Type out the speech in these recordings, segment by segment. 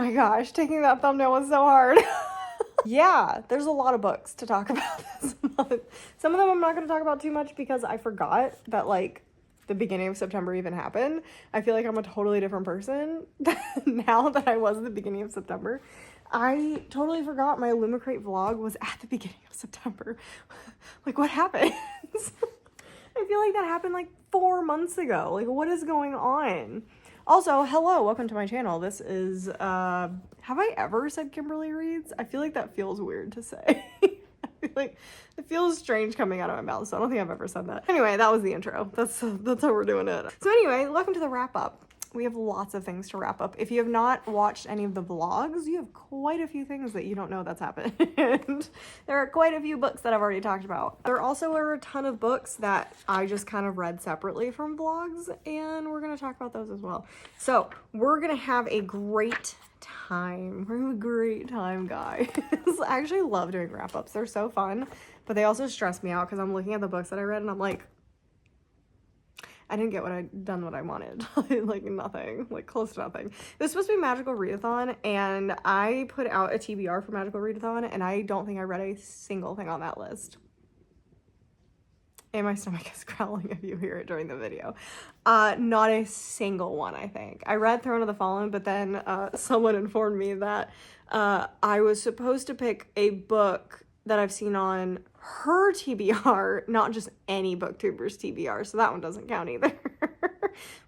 my gosh, taking that thumbnail was so hard. Yeah, there's a lot of books to talk about this month. Some of them I'm not going to talk about too much because I forgot that, like, the beginning of September even happened. I feel like I'm a totally different person now that I was at the beginning of September. I totally forgot my Illumicrate vlog was at the beginning of September. Like, what happened? I feel like that happened like 4 months ago. Like, what is going on? Also, hello, welcome to my channel. This is, have I ever said Kimberly Reads? I feel like that feels weird to say. I feel like it feels strange coming out of my mouth, so I don't think I've ever said that. Anyway, that was the intro. That's how we're doing it. So anyway, welcome to the wrap up. We have lots of things to wrap up. If you have not watched any of the vlogs, you have quite a few things that you don't know that's happened. There are quite a few books that I've already talked about. There also are a ton of books that I just kind of read separately from vlogs, and we're gonna talk about those as well. So we're gonna have a great time. We're gonna have a great time, guys. I actually love doing wrap-ups. They're so fun, but they also stress me out because I'm looking at the books that I read and I'm like, I didn't get what I wanted. Like nothing, like close to nothing. It was supposed to be Magical Readathon, and I put out a TBR for Magical Readathon, and I don't think I read a single thing on that list. And my stomach is growling if you hear it during the video. Not a single one, I think. I read Throne of the Fallen, but then someone informed me that I was supposed to pick a book that I've seen on her TBR, not just any booktuber's TBR, so that one doesn't count either.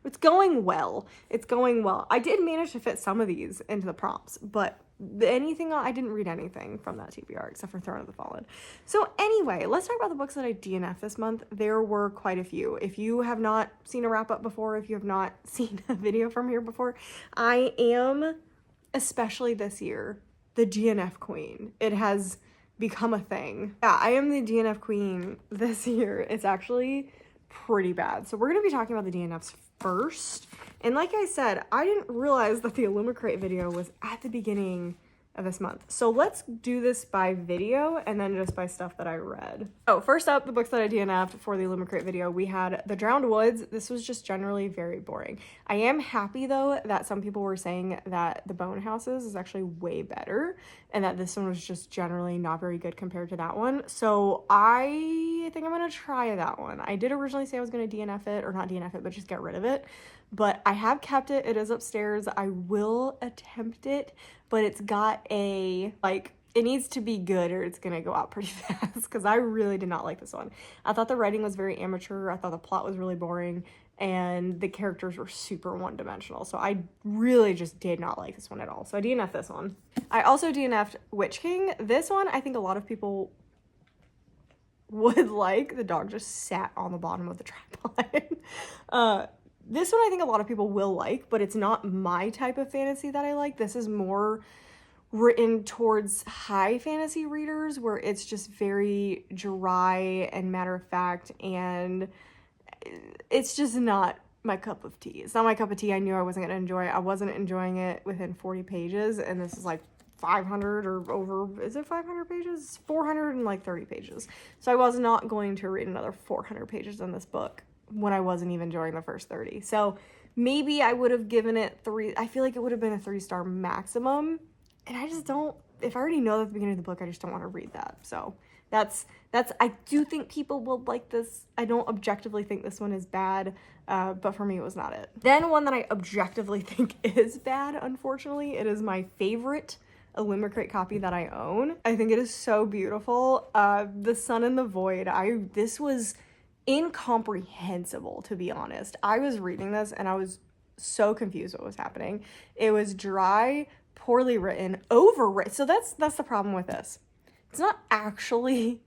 It's going well. It's going well. I did manage to fit some of these into the prompts, but I didn't read anything from that TBR except for Throne of the Fallen. So anyway, let's talk about the books that I DNF this month. There were quite a few. If you have not seen a wrap up before, if you have not seen a video from here before, I am, especially this year, the DNF queen. It has become a thing. Yeah, I am the DNF queen this year. It's actually pretty bad. So we're going to be talking about the DNFs first. And like I said, I didn't realize that the Illumicrate video was at the beginning of this month. So let's do this by video and then just by stuff that I read. Oh, first up, the books that I DNF'd for the Illumicrate video, we had The Drowned Woods. This was just generally very boring. I am happy though that some people were saying that The Bone Houses is actually way better and that this one was just generally not very good compared to that one. So I think I'm gonna try that one. I did originally say I was gonna DNF it, or not DNF it, but just get rid of it. But I have kept it. It is upstairs. I will attempt it, but it's got a, like, it needs to be good or it's gonna go out pretty fast because I really did not like this one. I thought the writing was very amateur. I thought the plot was really boring and the characters were super one-dimensional. So I really just did not like this one at all. So I DNF'd this one. I also DNF'd Witch King. This one, I think a lot of people would like. The dog just sat on the bottom of the tripod. This one I think a lot of people will like, but it's not my type of fantasy that I like. This is more written towards high fantasy readers where it's just very dry and matter of fact, and it's just not my cup of tea. It's not my cup of tea. I knew I wasn't going to enjoy it. I wasn't enjoying it within 40 pages, and this is like 500 or over. Is it 500 pages? 430 pages. So I was not going to read another 400 pages in this book when I wasn't even enjoying the first 30. So maybe I would have given it 3. I feel like it would have been a 3-star maximum. And I just don't, if I already know at the beginning of the book, I just don't want to read that. So that's, I do think people will like this. I don't objectively think this one is bad, but for me, it was not it. Then one that I objectively think is bad, unfortunately, it is my favorite Illumicrate copy that I own. I think it is so beautiful. The Sun in the Void. This was incomprehensible, to be honest. I was reading this and I was so confused what was happening. It was dry, poorly written, overwritten. So that's the problem with this. It's not actually,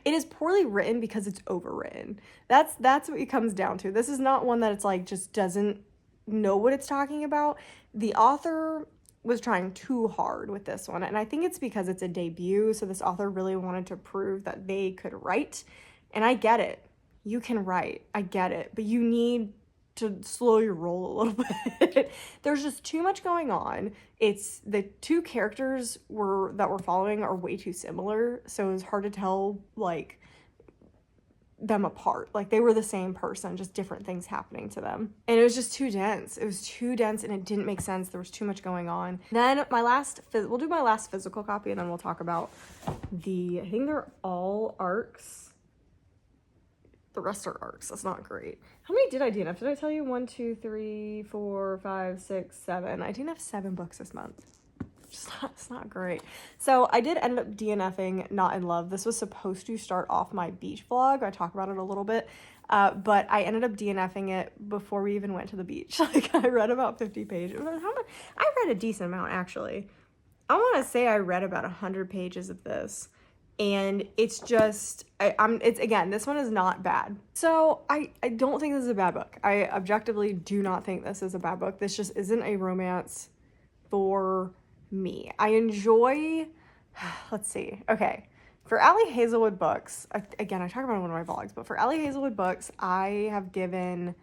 it is poorly written because it's overwritten. That's what it comes down to. This is not one that it's like just doesn't know what it's talking about. The author was trying too hard with this one, and I think it's because it's a debut, so this author really wanted to prove that they could write. And I get it. You can write. I get it. But you need to slow your roll a little bit. There's just too much going on. It's the two characters that we're following are way too similar. So it was hard to tell, like, them apart. Like, they were the same person, just different things happening to them. And it was just too dense. It was too dense and it didn't make sense. There was too much going on. Then we'll do my last physical copy, and then we'll talk about I think they're all arcs. The rest are arcs. That's not great. How many did I DNF? Did I tell you? 1, 2, 3, 4, 5, 6, 7. I DNF'd 7 books this month. It's not great. So I did end up DNFing Not in Love. This was supposed to start off my beach vlog. I talk about it a little bit, but I ended up DNFing it before we even went to the beach. Like, I read about 50 pages. I read a decent amount, actually. I want to say I read about 100 pages of this, and it's just, again, this one is not bad. So I don't think this is a bad book. I objectively do not think this is a bad book. This just isn't a romance for me. I enjoy, let's see, okay, for Allie Hazelwood books, again, I talk about it in one of my vlogs, but for Allie Hazelwood books, I have given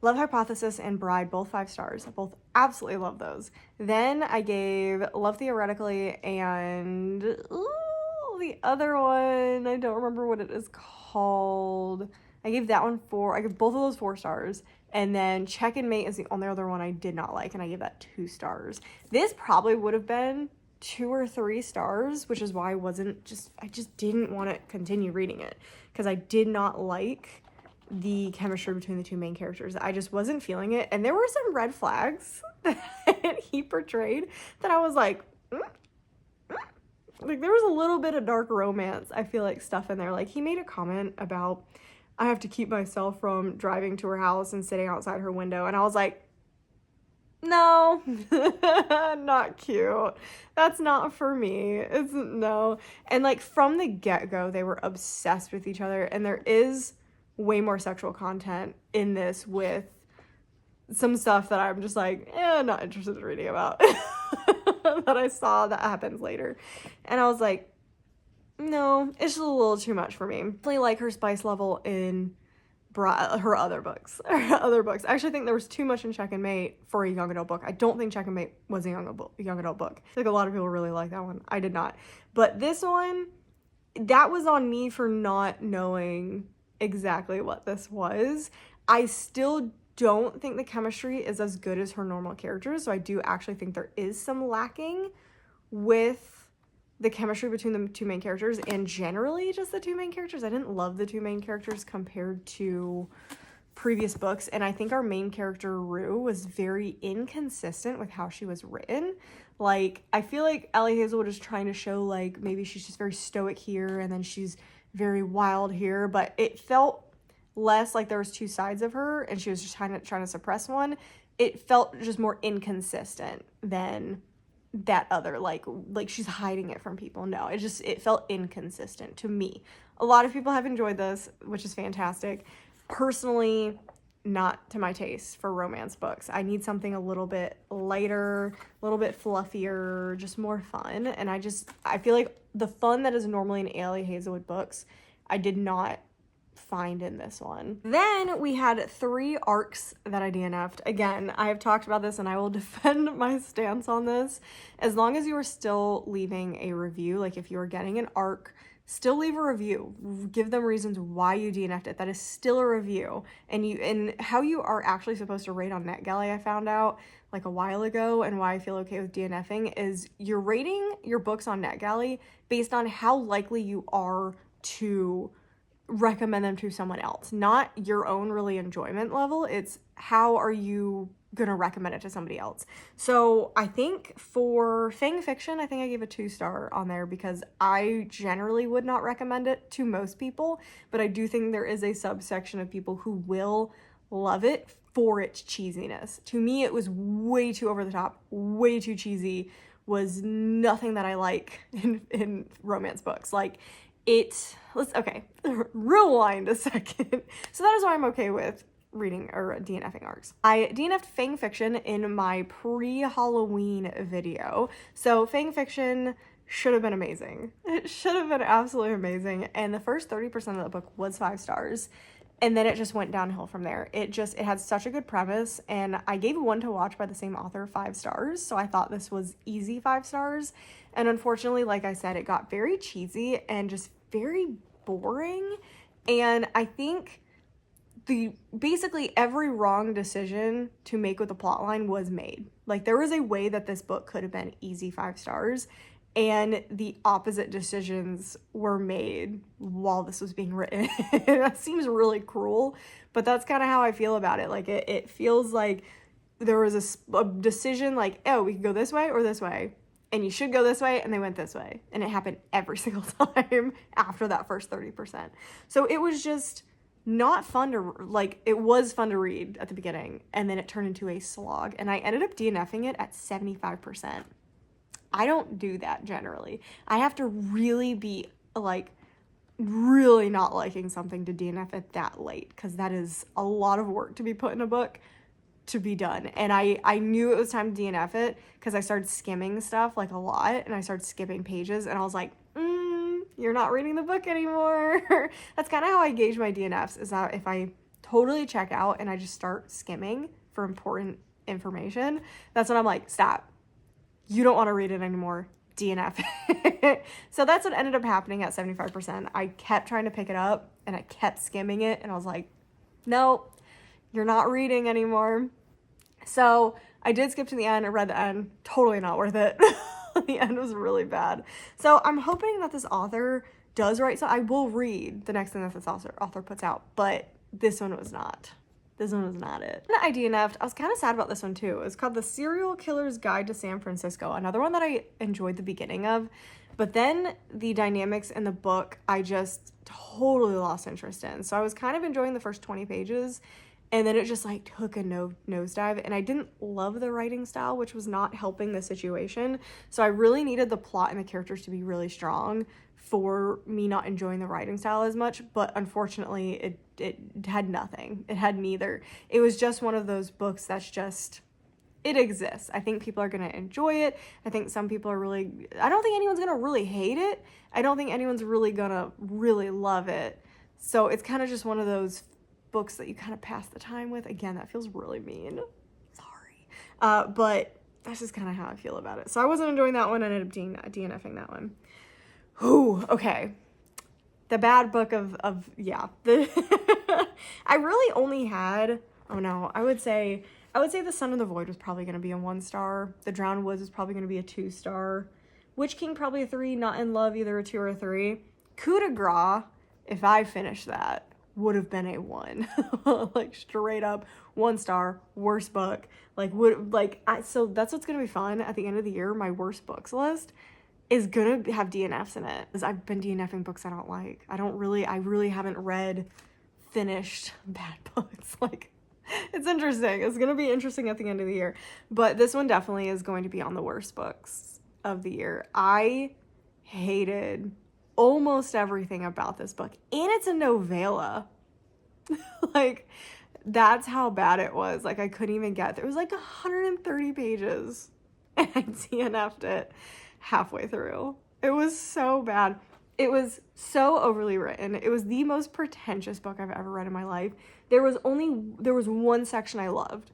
Love Hypothesis and Bride both 5 stars. I both absolutely love those. Then I gave Love Theoretically and the other one, I don't remember what it is called. I gave that one I gave both of those 4 stars. And then Check and Mate is the only other one I did not like, and I gave that 2 stars. This probably would have been 2 or 3 stars, which is why I just didn't want to continue reading it, because I did not like the chemistry between the 2 main characters. I just wasn't feeling it, and there were some red flags that he portrayed that I was like, like, there was a little bit of dark romance, I feel like, stuff in there. Like, he made a comment about, I have to keep myself from driving to her house and sitting outside her window. And I was like, no, not cute. That's not for me. No. And like, from the get-go, they were obsessed with each other. And there is way more sexual content in this, with some stuff that I'm just like, not interested in reading about that I saw that happens later. And I was like, no, it's just a little too much for me. I really like her spice level in her other books. I actually think there was too much in Check and Mate for a young adult book. I don't think Check and Mate was a young adult book. I think a lot of people really like that one. I did not. But this one, that was on me for not knowing exactly what this was. I still don't think the chemistry is as good as her normal characters, so I do actually think there is some lacking with the chemistry between the 2 main characters, and generally just the 2 main characters. I didn't love the 2 main characters compared to previous books, and I think our main character, Rue, was very inconsistent with how she was written. Like, I feel like Allie Hazelwood is trying to show, like, maybe she's just very stoic here, and then she's very wild here, but it felt less like there was 2 sides of her, and she was just trying to suppress one. It felt just more inconsistent than that other, like she's hiding it from people. No, it felt inconsistent to me. A lot of people have enjoyed this, which is fantastic. Personally, not to my taste for romance books. I need something a little bit lighter, a little bit fluffier, just more fun. And I feel like the fun that is normally in Allie Hazelwood books, I did not find in this one. Then we had 3 arcs that I DNF'd. Again, I have talked about this and I will defend my stance on this. As long as you are still leaving a review, like if you are getting an arc, still leave a review. Give them reasons why you DNF'd it. That is still a review. And how you are actually supposed to rate on NetGalley, I found out like a while ago, and why I feel okay with DNFing is you're rating your books on NetGalley based on how likely you are to recommend them to someone else, not your own really enjoyment level. It's how are you gonna recommend it to somebody else. So I think for Fang Fiction, I think I gave a 2-star on there because I generally would not recommend it to most people, but I do think there is a subsection of people who will love it for its cheesiness. To me, it was way too over the top, way too cheesy, was nothing that I like in romance books. Like, okay, rewind a second. So that is why I'm okay with reading or DNFing arcs. I DNF'd Fang Fiction in my pre-Halloween video. So Fang Fiction should have been amazing. It should have been absolutely amazing. And the first 30% of the book was 5 stars. And then it just went downhill from there. It had such a good premise, and I gave One to Watch by the same author 5 stars, so I thought this was easy 5 stars. And unfortunately, like I said, it got very cheesy and just very boring. And I think basically every wrong decision to make with the plotline was made. Like, there was a way that this book could have been easy 5 stars, and the opposite decisions were made while this was being written. That seems really cruel, but that's kind of how I feel about it. Like, it feels like there was a decision like, oh, we could go this way or this way, and you should go this way, and they went this way. And it happened every single time after that first 30%. So it was just not fun to, like, it was fun to read at the beginning, and then it turned into a slog, and I ended up DNFing it at 75%. I don't do that generally. I have to really be, like, really not liking something to DNF it that late, because that is a lot of work to be put in a book to be done. And I knew it was time to DNF it because I started skimming stuff, like, a lot, and I started skipping pages, and I was like, you're not reading the book anymore. That's kind of how I gauge my DNFs, is that if I totally check out and I just start skimming for important information, that's when I'm like, stop. You don't want to read it anymore. DNF. So that's what ended up happening at 75%. I kept trying to pick it up, and I kept skimming it, and I was like, no, you're not reading anymore. So I did skip to the end. I read the end. Totally not worth it. The end was really bad. So I'm hoping that this author does write. So I will read the next thing that this author puts out, but this one was not. This one was not it. I DNF'd. I was kind of sad about this one too. It's called The Serial Killer's Guide to San Francisco. Another one that I enjoyed the beginning of, but then the dynamics in the book I just totally lost interest in. So I was kind of enjoying the first 20 pages, and then it just, like, took a nosedive, and I didn't love the writing style, which was not helping the situation. So I really needed the plot and the characters to be really strong for me not enjoying the writing style as much, but unfortunately it had nothing. It had neither. It was just one of those books that's just, it exists. I think people are going to enjoy it. I think some people are really, I don't think anyone's going to really hate it. I don't think anyone's really going to really love it. So it's kind of just one of those books that you kind of pass the time with. Again, that feels really mean. Sorry. But that's just kind of how I feel about it. So I wasn't enjoying that one. I ended up DNFing that one. Ooh, okay. The bad book of I really only had, I would say The Son of the Void was probably going to be a 1 star. The Drowned Woods was probably going to be a 2 star. Witch King probably a 3. Not in Love, either a 2 or a 3. Coup de Grace, if I finished that, would have been a 1. Like, straight up 1 star, worst book. So that's what's gonna be fun at the end of the year. My worst books list is gonna have DNFs in it, because I've been DNFing books I don't like. I really haven't finished bad books. Like, it's interesting. It's gonna be interesting at the end of the year, but this one definitely is going to be on the worst books of the year. I hated almost everything about this book, and it's a novella. Like, that's how bad it was. Like, I couldn't even get there. It was like 130 pages, and I DNF'd it halfway through. It was so bad. It was so overly written. It was the most pretentious book I've ever read in my life. There was one section I loved.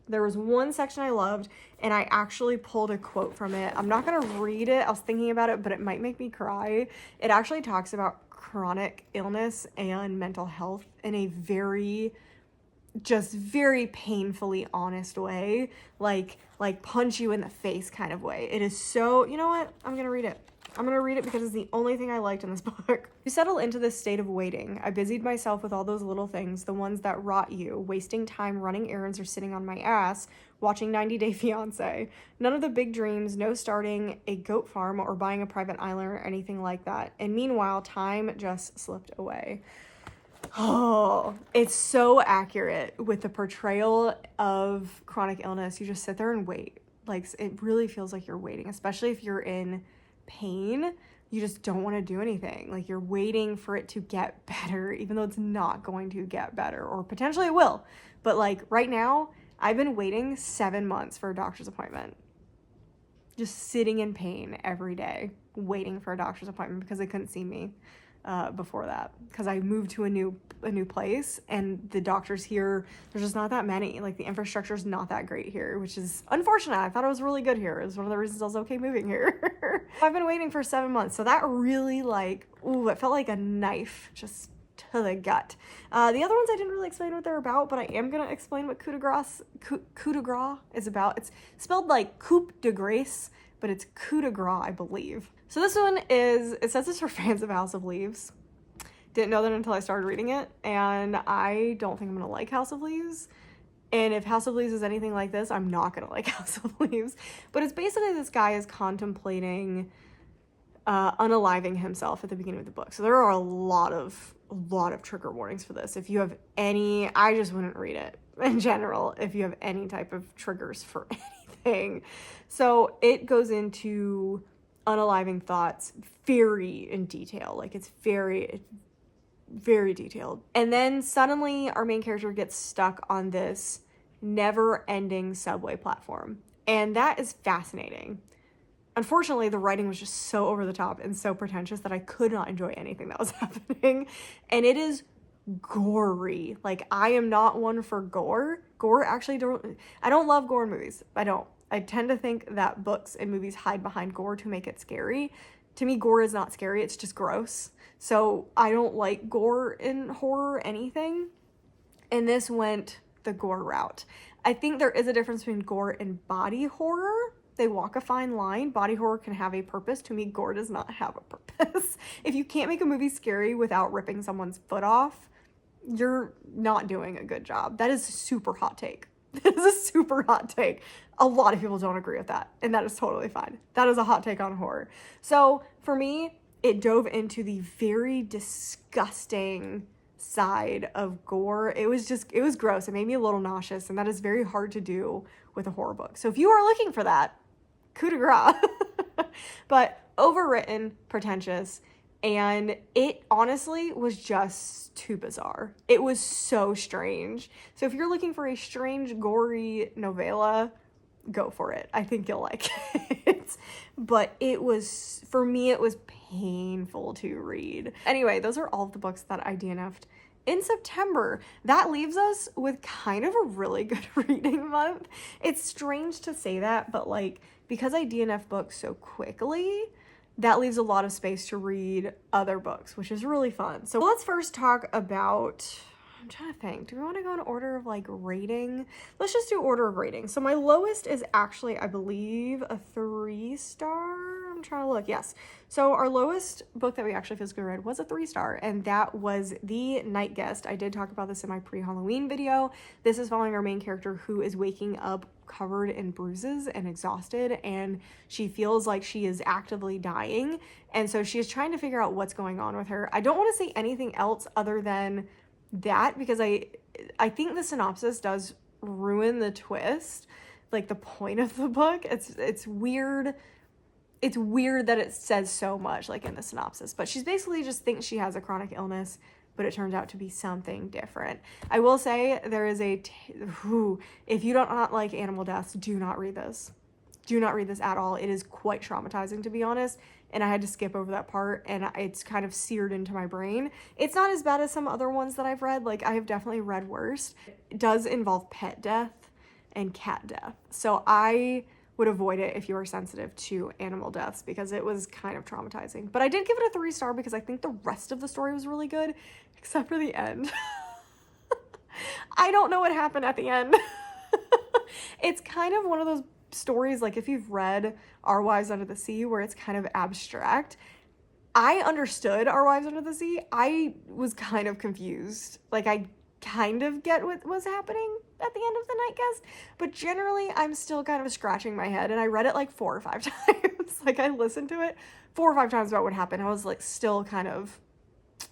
And I actually pulled a quote from it. I'm not gonna read it. I was thinking about it, but it might make me cry. It actually talks about chronic illness and mental health in a very painfully honest way, like punch you in the face kind of way. It is so, you know what? I'm gonna read it because it's the only thing I liked in this book. You settle into this state of waiting. I busied myself with all those little things, the ones that rot you, wasting time running errands or sitting on my ass, watching 90 Day Fiancé. None of the big dreams, no starting a goat farm or buying a private island or anything like that. And meanwhile, time just slipped away. Oh, it's so accurate with the portrayal of chronic illness. You just sit there and wait. Like, it really feels like you're waiting, especially if you're in pain. You just don't want to do anything. Like, you're waiting for it to get better, even though it's not going to get better, or potentially it will. But, like, right now, I've been waiting 7 months for a doctor's appointment. Just sitting in pain every day, waiting for a doctor's appointment because they couldn't see me before that, because I moved to a new place, and the doctors here, there's just not that many. Like, the infrastructure is not that great here, which is unfortunate. I thought it was really good here. It was one of the reasons I was okay moving here. I've been waiting for 7 months, so that really, like, ooh, it felt like a knife just to the gut. The other ones I didn't really explain what they're about, but I am going to explain what coup de grace is about. It's spelled like coup de grace, but it's coup de grace, I believe. So this one it says it's for fans of House of Leaves. Didn't know that until I started reading it, and I don't think I'm going to like House of Leaves. And if House of Leaves is anything like this, I'm not going to like House of Leaves. But it's basically this guy is contemplating unaliving himself at the beginning of the book. So there are a lot of trigger warnings for this. If you have any, I just wouldn't read it in general if you have any type of triggers for anything. So it goes into unaliving thoughts very in detail. Like it's very, very detailed. And then suddenly our main character gets stuck on this never-ending subway platform. And that is fascinating. Unfortunately, the writing was just so over the top and so pretentious that I could not enjoy anything that was happening. And it is gory. Like, I am not one for gore. I don't love gore in movies. I don't. I tend to think that books and movies hide behind gore to make it scary. To me, gore is not scary. It's just gross. So I don't like gore in horror anything. And this went the gore route. I think there is a difference between gore and body horror. They walk a fine line. Body horror can have a purpose. To me, gore does not have a purpose. If you can't make a movie scary without ripping someone's foot off, you're not doing a good job. That is a super hot take. That is a super hot take. A lot of people don't agree with that, and that is totally fine. That is a hot take on horror. So for me, it dove into the very disgusting side of gore. It was gross. It made me a little nauseous, and that is very hard to do with a horror book. So if you are looking for that, coup de grace. But overwritten, pretentious, and it honestly was just too bizarre. It was so strange. So if you're looking for a strange, gory novella, go for it. I think you'll like it. But for me, it was painful to read. Anyway, those are all of the books that I DNF'd in September. That leaves us with kind of a really good reading month. It's strange to say that, but like, because I DNF books so quickly, that leaves a lot of space to read other books, which is really fun. So let's first talk about, I'm trying to think, do we want to go in order of like rating? Let's just do order of rating. So my lowest is actually, I believe, a 3-star. I'm trying to look. Yes. So our lowest book that we actually physically read was a 3-star, and that was The Night Guest. I did talk about this in my pre-Halloween video. This is following our main character who is waking up covered in bruises and exhausted, and she feels like she is actively dying, and so she is trying to figure out what's going on with her. I don't want to say anything else other than that, because I think the synopsis does ruin the twist, like the point of the book. It's weird. It's weird that it says so much like in the synopsis, but she's basically just thinks she has a chronic illness, but it turns out to be something different. I will say there is if you don't not like animal deaths, do not read this. Do not read this at all. It is quite traumatizing, to be honest, and I had to skip over that part, and it's kind of seared into my brain. It's not as bad as some other ones that I've read. Like, I have definitely read worse. It does involve pet death and cat death, so I would avoid it if you are sensitive to animal deaths, because it was kind of traumatizing. But I did give it a 3-star because I think the rest of the story was really good, except for the end. I don't know what happened at the end. It's kind of one of those stories, like if you've read Our Wives Under the Sea, where it's kind of abstract. I understood Our Wives Under the Sea. I was kind of confused. Like, I kind of get what was happening at the end of The Night Guest, but generally I'm still kind of scratching my head, and I read it like 4 or 5 times. Like, I listened to it 4 or 5 times about what happened. I was like still kind of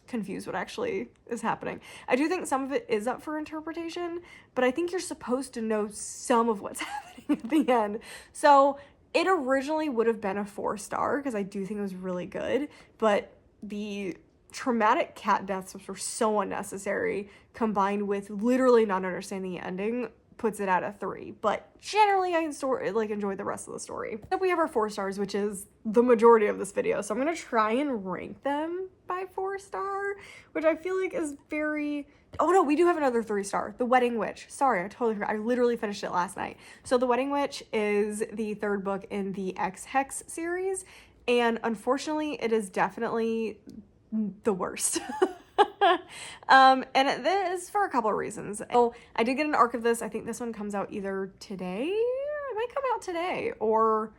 confused what actually is happening. I do think some of it is up for interpretation, but I think you're supposed to know some of what's happening at the end. So it originally would have been a 4-star because I do think it was really good, but the traumatic cat deaths, which were so unnecessary, combined with literally not understanding the ending, puts it at a 3. But generally I enjoyed the rest of the story. Then we have our 4 stars, which is the majority of this video, so I'm gonna try and rank them by 4-star, which I feel like is very... Oh no, we do have another 3-star, The Wedding Witch. Sorry, I totally forgot. I literally finished it last night. So The Wedding Witch is the 3rd book in the X-Hex series, and unfortunately it is definitely the worst. And this for a couple of reasons. Oh, I did get an arc of this. I think this one comes out either today. It might come out today, or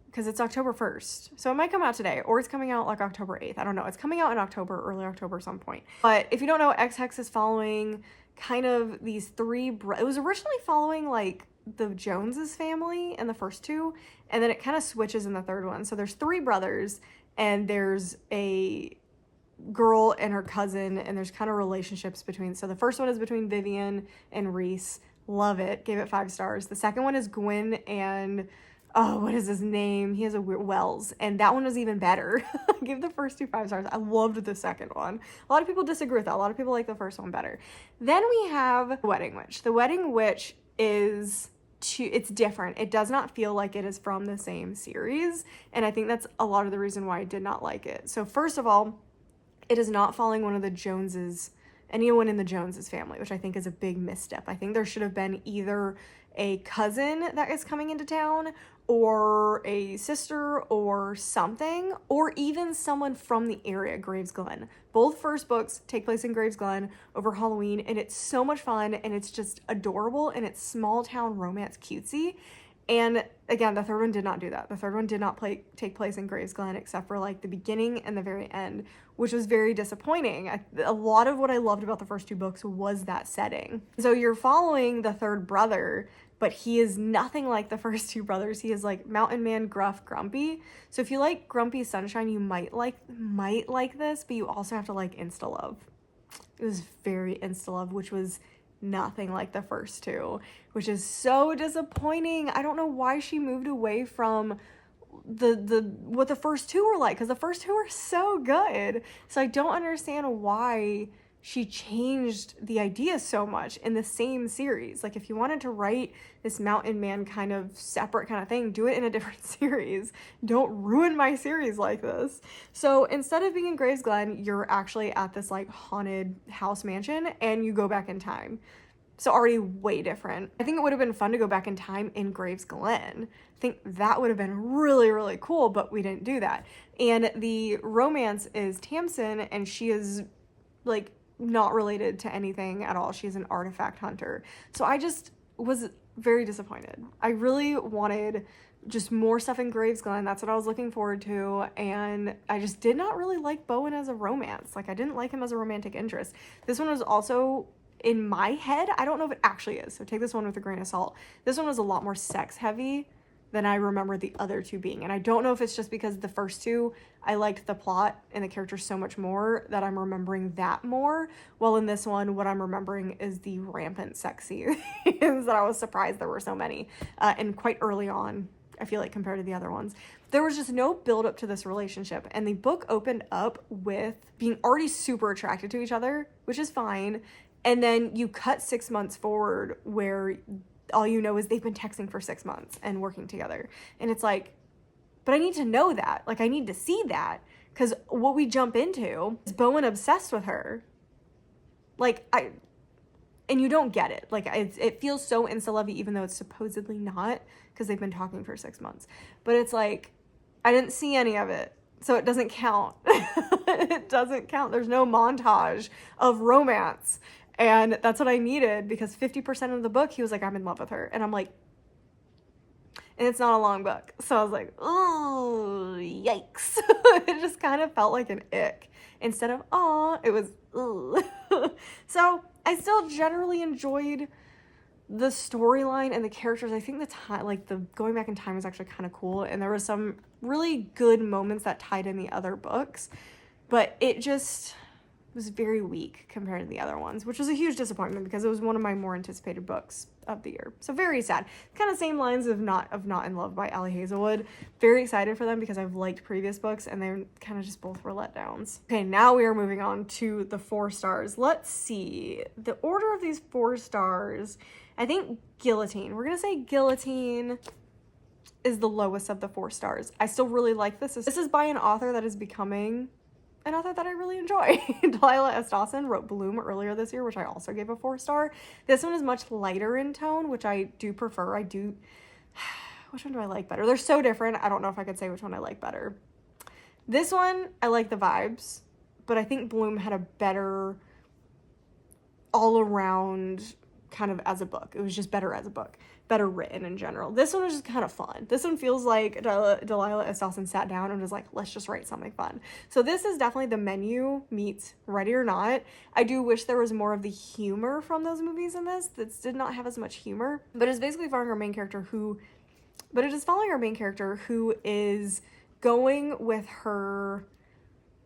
because it's October 1st. So it might come out today, or it's coming out like October 8th. I don't know. It's coming out in October, early October, some point. But if you don't know, X-Hex is following kind of these three, it was originally following like the Joneses family in the first two, and then it kind of switches in the third one. So there's three brothers, and there's a girl and her cousin, and there's kind of relationships between. So the first one is between Vivian and Reese. Love it. Gave it 5 stars. The second one is Gwen and, oh, what is his name? He has a weird, Wells, and that one was even better. I gave the first 2 5 stars. I loved the second one. A lot of people disagree with that. A lot of people like the first one better. Then we have The Wedding Witch. The Wedding Witch is it's different. It does not feel like it is from the same series, and I think that's a lot of the reason why I did not like it. So first of all, it is not following one of the Joneses, anyone in the Joneses family, which I think is a big misstep. I think there should have been either a cousin that is coming into town, or a sister, or something, or even someone from the area, Graves Glen. Both first books take place in Graves Glen over Halloween, and it's so much fun, and it's just adorable, and it's small town romance cutesy. And again, the third one did not do that. The third one did not take place in Graves Glen, except for like the beginning and the very end, which was very disappointing. A lot of what I loved about the first 2 books was that setting. So you're following the third brother, but he is nothing like the first 2 brothers. He is like mountain man, gruff, grumpy. So if you like Grumpy Sunshine, you might like this, but you also have to like insta love. It was very insta love, which was nothing like the first 2, which is so disappointing. I don't know why she moved away from what the first 2 were like, because the first 2 were so good. So I don't understand why she changed the idea so much in the same series. Like, if you wanted to write this mountain man kind of separate kind of thing, do it in a different series. Don't ruin my series like this. So instead of being in Graves Glen, you're actually at this like haunted house mansion, and you go back in time. So already way different. I think it would have been fun to go back in time in Graves Glen. I think that would have been really, really cool, but we didn't do that. And the romance is Tamsin, and she is like not related to anything at all. She's an artifact hunter. So I just was very disappointed. I really wanted just more stuff in Graves Glen. That's what I was looking forward to. And I just did not really like Bowen as a romance. Like, I didn't like him as a romantic interest. This one was also, in my head, I don't know if it actually is, so take this one with a grain of salt. This one was a lot more sex heavy than I remember the other 2 being. And I don't know if it's just because the first 2, I liked the plot and the characters so much more that I'm remembering that more. While in this one, what I'm remembering is the rampant sex scenes that I was surprised there were so many. And quite early on, I feel like, compared to the other ones. There was just no build up to this relationship. And the book opened up with being already super attracted to each other, which is fine. And then you cut 6 months forward where all you know is they've been texting for 6 months and working together. And it's like, but I need to know that. Like, I need to see that. Because what we jump into is Bowen obsessed with her. Like, and you don't get it. Like, it feels so insta-lovey, even though it's supposedly not, because they've been talking for 6 months. But it's like, I didn't see any of it. So it doesn't count. It doesn't count. There's no montage of romance. And that's what I needed, because 50% of the book, he was like, I'm in love with her. And I'm like, and it's not a long book. So I was like, oh, yikes. It just kind of felt like an ick. Instead of, aw, it was, ugh. So I still generally enjoyed the storyline and the characters. I think the time, like the going back in time was actually kind of cool. And there were some really good moments that tied in the other books. But it just was very weak compared to the other ones, which was a huge disappointment because it was one of my more anticipated books of the year. So very sad. Kind of same lines of Not in Love by Allie Hazelwood. Very excited for them because I've liked previous books, and they're kind of just both were letdowns. Okay, now we are moving on to the 4 stars. Let's see. The order of these 4 stars, I think Guillotine. We're going to say Guillotine is the lowest of the 4 stars. I still really like this. This is by an author that is becoming an author that I really enjoy. Delilah S. Dawson wrote Bloom earlier this year, which I also gave a 4 star. This one is much lighter in tone, which I do prefer. Which one do I like better? They're so different. I don't know if I could say which one I like better. This one, I like the vibes, but I think Bloom had a better all-around kind of as a book. It was just better as a book, better written in general. This one was just kind of fun. This one feels like Delilah Estelson sat down and was like, let's just write something fun. So this is definitely The Menu meets Ready or Not. I do wish there was more of the humor from those movies in this. This did not have as much humor, but it's basically following our main character who is going with her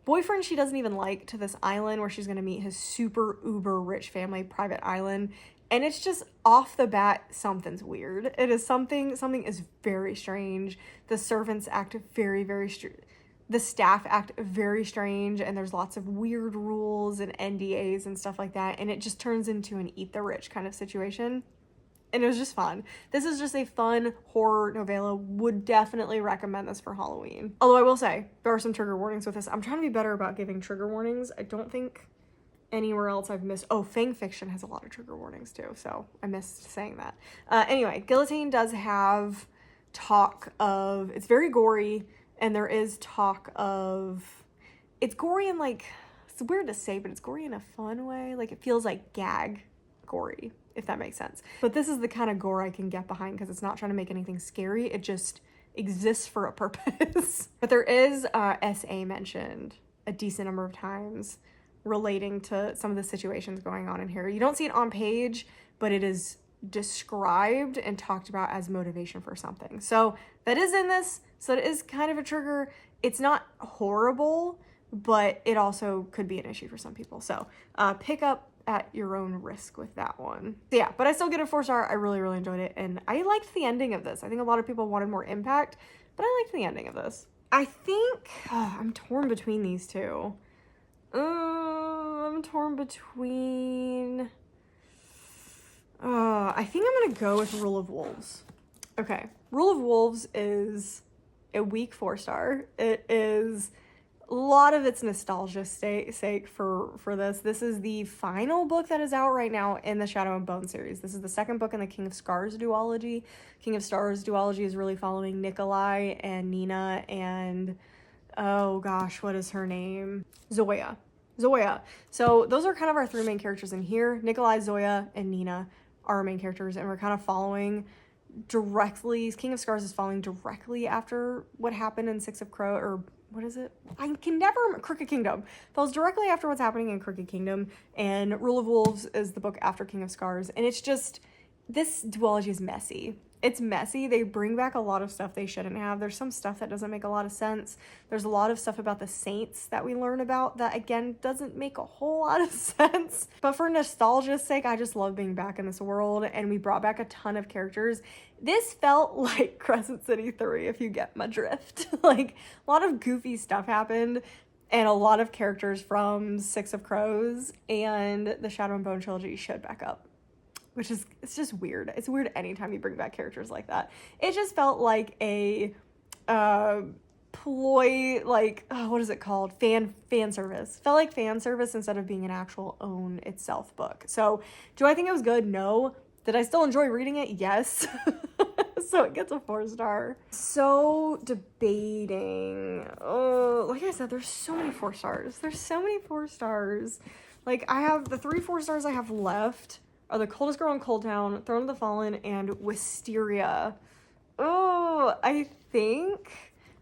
boyfriend she doesn't even like to this island where she's going to meet his super uber rich family private island. And it's just off the bat, something's weird. It is something is very strange. The servants act the staff act very strange, and there's lots of weird rules and NDAs and stuff like that. And it just turns into an eat the rich kind of situation. And it was just fun. This is just a fun horror novella. Would definitely recommend this for Halloween. Although I will say, there are some trigger warnings with this. I'm trying to be better about giving trigger warnings. I don't think anywhere else I've missed. Oh, Fang Fiction has a lot of trigger warnings too, so I missed saying that. Anyway, Guillotine does have talk of, it's very gory, and there is talk of, it's gory in like, it's weird to say, but it's gory in a fun way. Like it feels like gag gory, if that makes sense. But this is the kind of gore I can get behind because it's not trying to make anything scary. It just exists for a purpose. But there is SA mentioned a decent number of times relating to some of the situations going on in here. You don't see it on page, but it is described and talked about as motivation for something. So that is in this. So it is kind of a trigger. It's not horrible, but it also could be an issue for some people. So pick up at your own risk with that one. So yeah, but I still get a 4-star. I really, really enjoyed it. And I liked the ending of this. I think a lot of people wanted more impact, but I liked the ending of this. I think I'm torn between these two. I'm torn between, I think I'm going to go with Rule of Wolves. Okay. Rule of Wolves is a weak 4-star. It is a lot of its nostalgia sake for this. This is the final book that is out right now in the Shadow and Bone series. This is the second book in the King of Scars duology. King of Stars duology is really following Nikolai and Nina and, oh gosh, what is her name? Zoya. So those are kind of our three main characters in here. Nikolai, Zoya, and Nina are our main characters, and we're kind of following directly. King of Scars is following directly after what happened in Six of Crow, or what is it? I can never remember. Crooked Kingdom. Follows directly after what's happening in Crooked Kingdom, and Rule of Wolves is the book after King of Scars, and it's just, this duology is messy. It's messy. They bring back a lot of stuff they shouldn't have. There's some stuff that doesn't make a lot of sense. There's a lot of stuff about the saints that we learn about that, again, doesn't make a whole lot of sense. But for nostalgia's sake, I just love being back in this world, and we brought back a ton of characters. This felt like Crescent City 3, if you get my drift. Like, a lot of goofy stuff happened, and a lot of characters from Six of Crows and the Shadow and Bone trilogy showed back up. Which is, it's just weird. It's weird anytime you bring back characters like that. It just felt like a ploy, like, what is it called? Fan service. Felt like fan service instead of being an actual own itself book. So, do I think it was good? No. Did I still enjoy reading it? Yes. So it gets a 4-star. So debating. Oh, like I said, there's so many 4-stars. There's so many 4-stars. Like, I have the 3 4-stars I have left are The Coldest Girl in Coldtown, Throne of the Fallen, and Wisteria. Oh, I think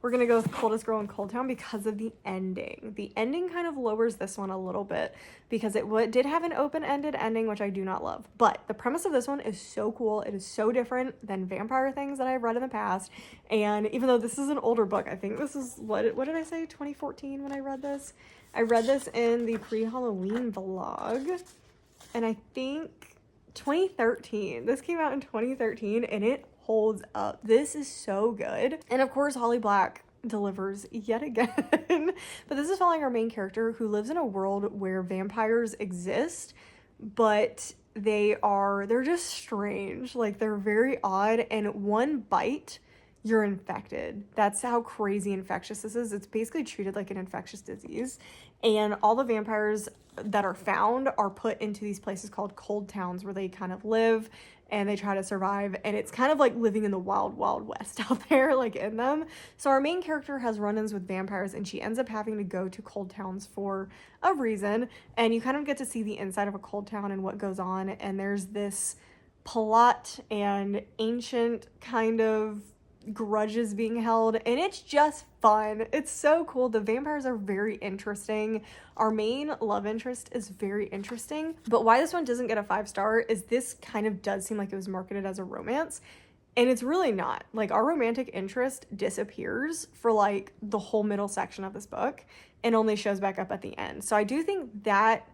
we're going to go with Coldest Girl in Coldtown because of the ending. The ending kind of lowers this one a little bit because it did have an open-ended ending, which I do not love. But the premise of this one is so cool. It is so different than vampire things that I've read in the past. And even though this is an older book, I think this is, what did I say, 2014 when I read this? I read this in the pre-Halloween vlog. And I think 2013. This came out in 2013 and it holds up. This is so good. And of course, Holly Black delivers yet again. But this is following our main character who lives in a world where vampires exist, but they're just strange. Like, they're very odd, and one bite you're infected. That's how crazy infectious this is. It's basically treated like an infectious disease. And all the vampires that are found are put into these places called Coldtowns where they kind of live and they try to survive. And it's kind of like living in the wild, wild west out there, like in them. So our main character has run-ins with vampires and she ends up having to go to Coldtowns for a reason. And you kind of get to see the inside of a Coldtown and what goes on. And there's this plot and ancient kind of grudges being held, and it's just fun. It's so cool. The vampires are very interesting. Our main love interest is very interesting, but why this one doesn't get a 5-star is this kind of does seem like it was marketed as a romance, and it's really not. Like, our romantic interest disappears for like the whole middle section of this book and only shows back up at the end. So I do think that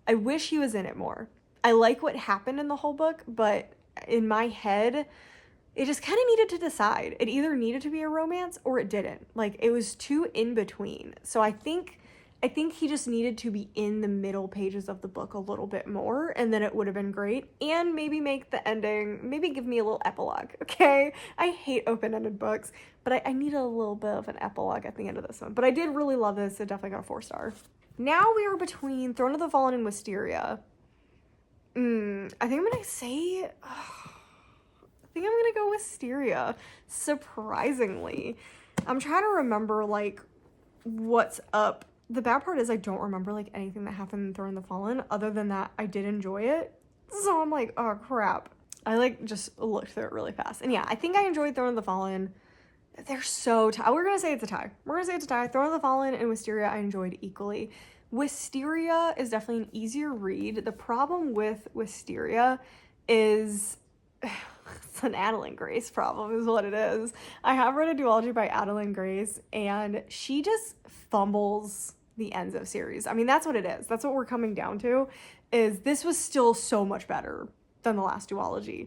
I wish he was in it more. I like what happened in the whole book, but in my head it just kind of needed to decide. It either needed to be a romance or it didn't. Like, it was too in between. So I think he just needed to be in the middle pages of the book a little bit more, and then it would have been great. And maybe make the ending, maybe give me a little epilogue, okay? I hate open-ended books, but I need a little bit of an epilogue at the end of this one. But I did really love this. It definitely got a 4-star. Now we are between Throne of the Fallen and Wisteria. I think I'm gonna say... I think I'm gonna go Wisteria, surprisingly. I'm trying to remember, like, what's up. The bad part is I don't remember, like, anything that happened in Throne of the Fallen. Other than that, I did enjoy it. So I'm like, oh, crap. I, like, just looked through it really fast. And yeah, I think I enjoyed Throne of the Fallen. They're so tied. We're gonna say it's a tie. Throne of the Fallen and Wisteria I enjoyed equally. Wisteria is definitely an easier read. The problem with Wisteria is... it's an Adeline Grace problem is what it is. I have read a duology by Adeline Grace and she just fumbles the ends of series. I mean, that's what it is. That's what we're coming down to, is this was still so much better than the last duology.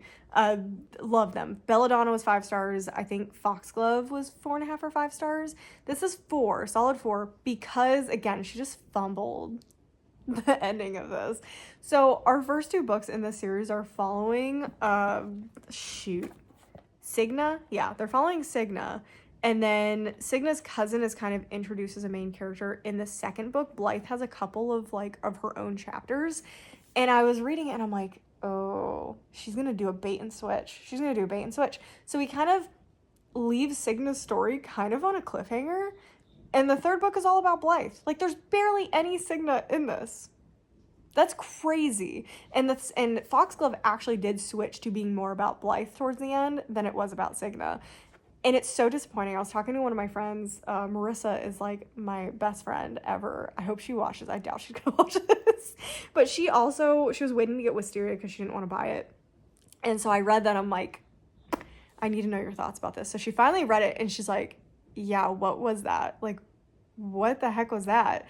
Love them. Belladonna was 5 stars. I think Foxglove was 4.5 or 5 stars. This is 4, solid 4, because again, she just fumbled the ending of this. So our first 2 books in this series are following Signa. Yeah, they're following Signa, and then Signa's cousin is kind of introduced as a main character in the second book. Blythe has a couple of of her own chapters, and I was reading it and I'm like, oh, she's gonna do a bait and switch. So we kind of leave Signa's story kind of on a cliffhanger. And the third book is all about Blythe. Like, there's barely any Signa in this. That's crazy. And Foxglove actually did switch to being more about Blythe towards the end than it was about Signa. And it's so disappointing. I was talking to one of my friends. Marissa is, like, my best friend ever. I hope she watches. I doubt she's gonna watch this. But she was waiting to get Wisteria because she didn't want to buy it. And so I read that. I'm like, I need to know your thoughts about this. So she finally read it and she's like, yeah, what was that? Like, what the heck was that?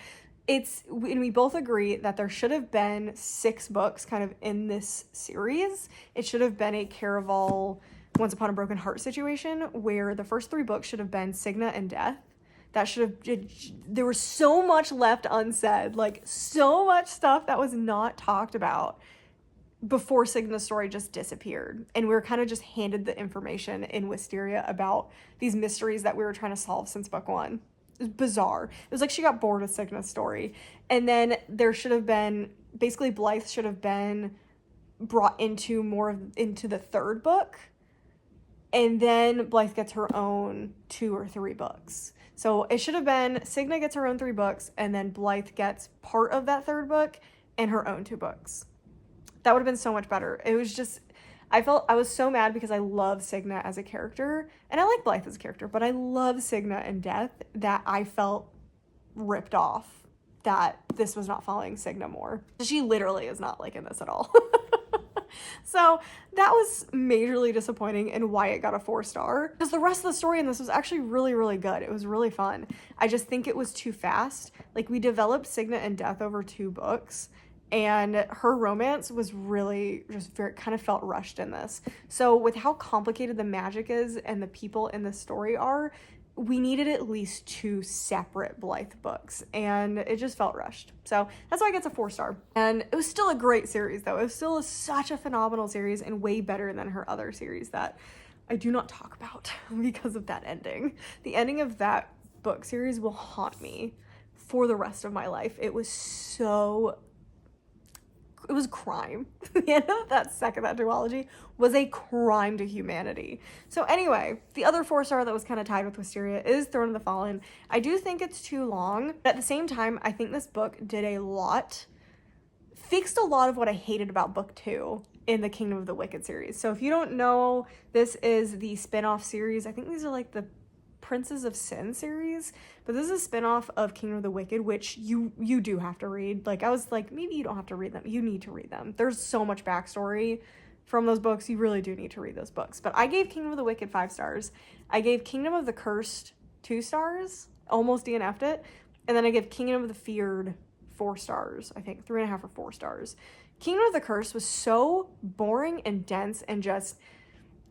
And we both agree that there should have been 6 books kind of in this series. It should have been a Caraval Once Upon a Broken Heart situation where the first 3 books should have been Signa and Death. There was so much left unsaid, like so much stuff that was not talked about before Signa's story just disappeared. And we were kind of just handed the information in Wisteria about these mysteries that we were trying to solve since book 1. It was bizarre. It was like she got bored with Signa's story. And then there should have been, basically Blythe should have been brought into the 3rd book. And then Blythe gets her own 2 or 3 books. So it should have been Signa gets her own 3 books and then Blythe gets part of that 3rd book and her own 2 books. That would have been so much better. It was just, I was so mad because I love Signa as a character, and I like Blythe as a character, but I love Signa and Death, that I felt ripped off that this was not following Signa more. She literally is not like in this at all. So that was majorly disappointing and why it got a 4-star. Because the rest of the story in this was actually really, really good. It was really fun. I just think it was too fast. Like, we developed Signa and Death over 2 books. And her romance was really just kind of felt rushed in this. So with how complicated the magic is and the people in the story are, we needed at least 2 separate Blythe books, and it just felt rushed. So that's why it gets a 4-star. And it was still a great series, though. It was still such a phenomenal series and way better than her other series that I do not talk about because of that ending. The ending of that book series will haunt me for the rest of my life. It was crime. The end of that duology was a crime to humanity. So anyway, the other 4-star that was kind of tied with Wisteria is Throne of the Fallen. I do think it's too long, but at the same time, I think this book fixed a lot of what I hated about book 2 in the Kingdom of the Wicked series. So if you don't know, this is the spin-off series. I think these are like the Princes of Sin series, but this is a spin-off of Kingdom of the Wicked, which you do have to read. Like, I was like, maybe you don't have to read them. You need to read them. There's so much backstory from those books. You really do need to read those books. But I gave Kingdom of the Wicked 5 stars. I gave Kingdom of the Cursed 2 stars, almost DNF'd it. And then I gave Kingdom of the Feared 4 stars, I think 3.5 or 4 stars. Kingdom of the Curse was so boring and dense and just,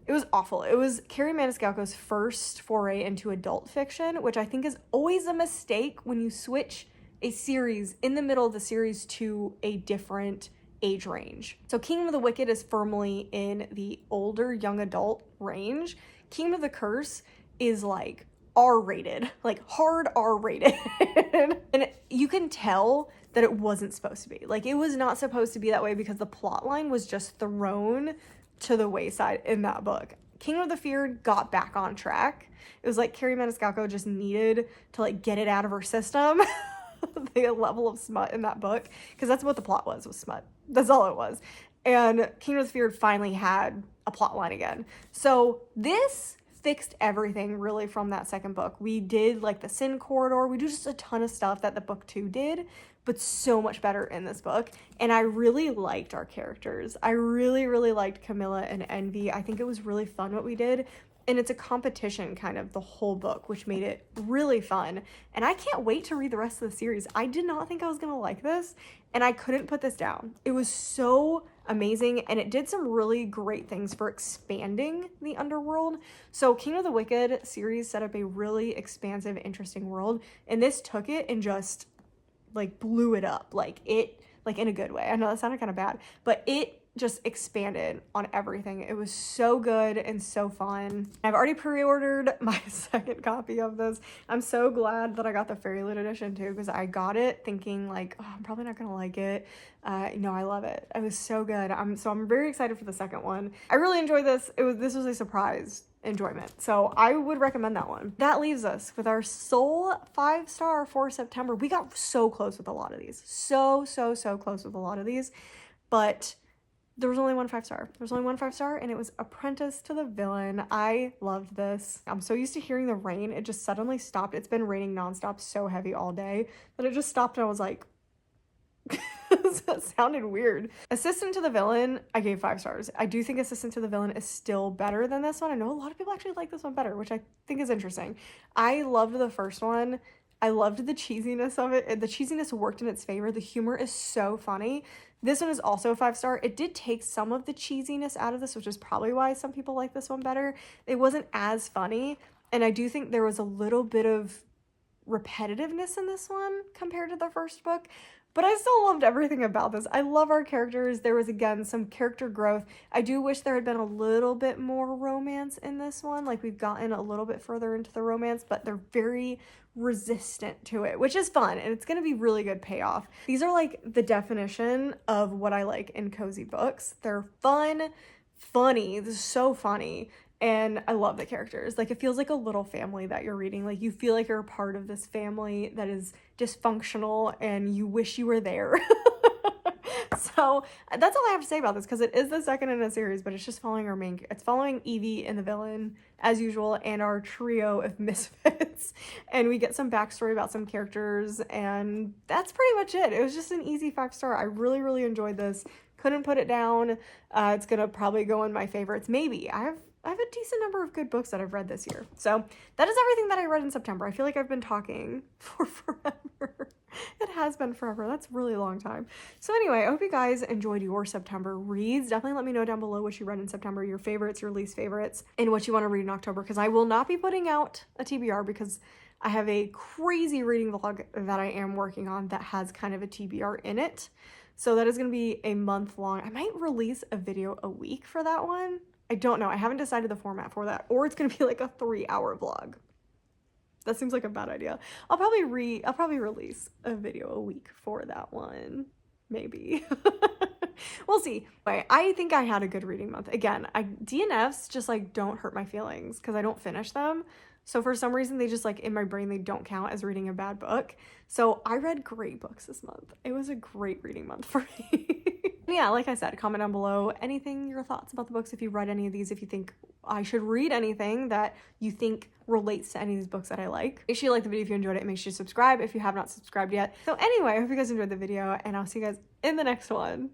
it was awful. It was Carrie Maniscalco's first foray into adult fiction, which I think is always a mistake when you switch a series in the middle of the series to a different age range. So Kingdom of the Wicked is firmly in the older young adult range. Kingdom of the Curse is like R-rated, like hard R-rated. And you can tell that it wasn't supposed to be. Like, it was not supposed to be that way because the plot line was just thrown to the wayside in that book. Kingdom of the Feared got back on track. It was like Carrie Maniscalco just needed to like get it out of her system. The level of smut in that book, because that's what the plot was smut. That's all it was. And Kingdom of the Feared finally had a plot line again. So this fixed everything really from that second book. We did like the Sin Corridor. We do just a ton of stuff that the book 2 did, but so much better in this book. And I really liked our characters. I really, really liked Camilla and Envy. I think it was really fun what we did. And it's a competition kind of the whole book, which made it really fun. And I can't wait to read the rest of the series. I did not think I was gonna like this, and I couldn't put this down. It was so amazing, and it did some really great things for expanding the underworld. So Kingdom of the Wicked series set up a really expansive, interesting world, and this took it and just like blew it up, like in a good way. I know that sounded kind of bad, but it just expanded on everything. It was so good and so fun. I've already pre-ordered my second copy of this. I'm so glad that I got the Fairylit edition too, because I got it thinking like, oh, I'm probably not gonna like it. No, I love it. It was so good. I'm very excited for the second one. I really enjoyed this. This was a surprise enjoyment, so I would recommend that one. That leaves us with our sole 5-star for September. We got so close with a lot of these, so close with a lot of these, but there was only one 5-star. There was only one 5-star, and it was Apprentice to the Villain. I loved this. I'm so used to hearing the rain. It just suddenly stopped. It's been raining nonstop so heavy all day that it just stopped, and I was like, that sounded weird. Assistant to the Villain, I gave 5 stars. I do think Assistant to the Villain is still better than this one. I know a lot of people actually like this one better, which I think is interesting. I loved the first one. I loved the cheesiness of it. The cheesiness worked in its favor. The humor is so funny. This one is also a 5-star. It did take some of the cheesiness out of this, which is probably why some people like this one better. It wasn't as funny, and I do think there was a little bit of repetitiveness in this one compared to the first book, but I still loved everything about this. I love our characters. There was, again, some character growth. I do wish there had been a little bit more romance in this one. Like, we've gotten a little bit further into the romance, but they're very resistant to it, which is fun, and it's going to be really good payoff. These are like the definition of what I like in cozy books. They're fun, funny. This is so funny. And I love the characters. Like, it feels like a little family that you're reading. Like, you feel like you're a part of this family that is dysfunctional and you wish you were there. So that's all I have to say about this, because it is the second in a series, but it's just following it's following Evie and the villain as usual, and our trio of misfits. And we get some backstory about some characters, and that's pretty much it. It was just an easy 5-star. I really, really enjoyed this. Couldn't put it down. It's gonna probably go in my favorites. Maybe. I have a decent number of good books that I've read this year. So that is everything that I read in September. I feel like I've been talking for forever. It has been forever. That's a really long time. So anyway, I hope you guys enjoyed your September reads. Definitely let me know down below what you read in September, your favorites, your least favorites, and what you want to read in October, because I will not be putting out a TBR because I have a crazy reading vlog that I am working on that has kind of a TBR in it. So that is going to be a month long. I might release a video a week for that one. I don't know. I haven't decided the format for that, or it's gonna be like a 3-hour vlog. That seems like a bad idea. I'll probably release a video a week for that one. Maybe. We'll see. But I think I had a good reading month. Again, DNFs just like don't hurt my feelings because I don't finish them. So for some reason, they just like in my brain, they don't count as reading a bad book. So I read great books this month. It was a great reading month for me. Yeah, like I said, comment down below your thoughts about the books, if you read any of these, if you think I should read anything that you think relates to any of these books that I like. Make sure you like the video if you enjoyed it, and make sure you subscribe if you have not subscribed yet. So anyway, I hope you guys enjoyed the video, and I'll see you guys in the next one.